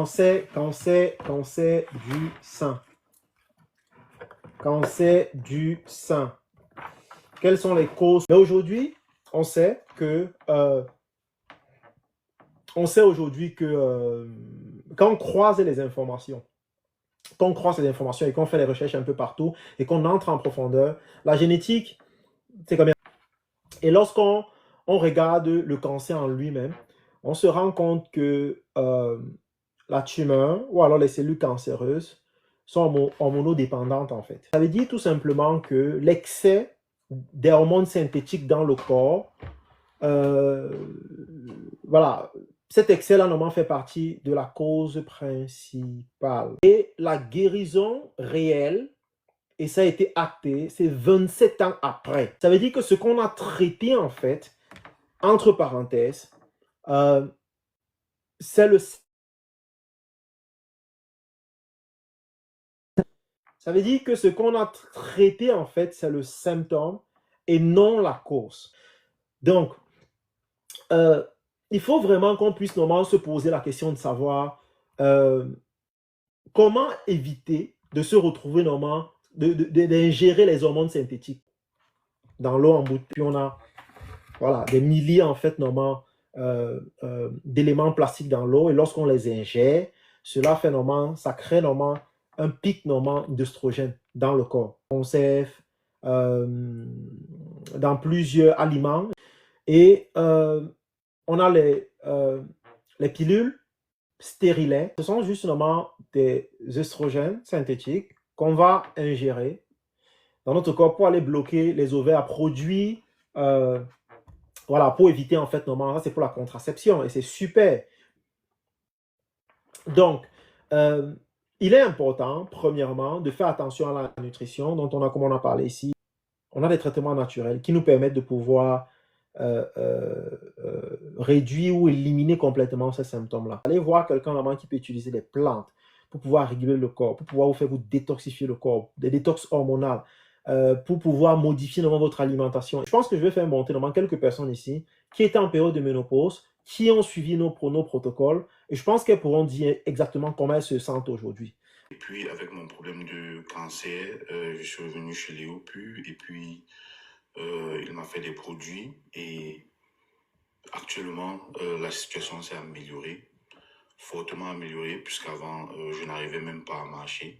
cancer du sein. Cancer du sein. Quelles sont les causes? Mais aujourd'hui, on sait aujourd'hui que quand on croise les informations, et qu'on fait les recherches un peu partout et qu'on entre en profondeur, la génétique, c'est combien? Et lorsqu'on regarde le cancer en lui-même, on se rend compte que la tumeur ou alors les cellules cancéreuses sont hormonodépendantes en fait. Ça veut dire tout simplement que l'excès des hormones synthétiques dans le corps, voilà, cet excès-là normalement fait partie de la cause principale. Et la guérison réelle, et ça a été acté, c'est 27 ans après. Ça veut dire que ce qu'on a traité en fait, entre parenthèses, c'est le... Ça veut dire que ce qu'on a traité en fait, c'est le symptôme et non la cause. Donc, il faut vraiment qu'on puisse normalement se poser la question de savoir comment éviter de se retrouver normalement, d'ingérer les hormones synthétiques dans l'eau en bouteille. Puis on a voilà, des milliers en fait normalement d'éléments plastiques dans l'eau et lorsqu'on les ingère, cela fait normalement, ça crée normalement un pic normalement d'œstrogène dans le corps. On sait dans plusieurs aliments et on a les pilules stériles. Ce sont justement des œstrogènes synthétiques qu'on va ingérer dans notre corps pour aller bloquer les ovaires à produire voilà, pour éviter en fait, normalement, ça c'est pour la contraception et c'est super. Donc, il est important, premièrement, de faire attention à la nutrition, comme on a parlé ici. On a des traitements naturels qui nous permettent de pouvoir réduire ou éliminer complètement ces symptômes-là. Allez voir quelqu'un normalement qui peut utiliser des plantes pour pouvoir réguler le corps, pour pouvoir vous détoxifier le corps, des détox hormonales, pour pouvoir modifier normalement votre alimentation. Je pense que je vais faire monter normalement quelques personnes ici qui étaient en période de ménopause, qui ont suivi nos protocoles, et je pense qu'elles pourront dire exactement comment elles se sentent aujourd'hui. Et puis, avec mon problème de cancer, je suis revenu chez Léo Pu et puis il m'a fait des produits et actuellement, la situation s'est améliorée, fortement améliorée, puisqu'avant, je n'arrivais même pas à marcher.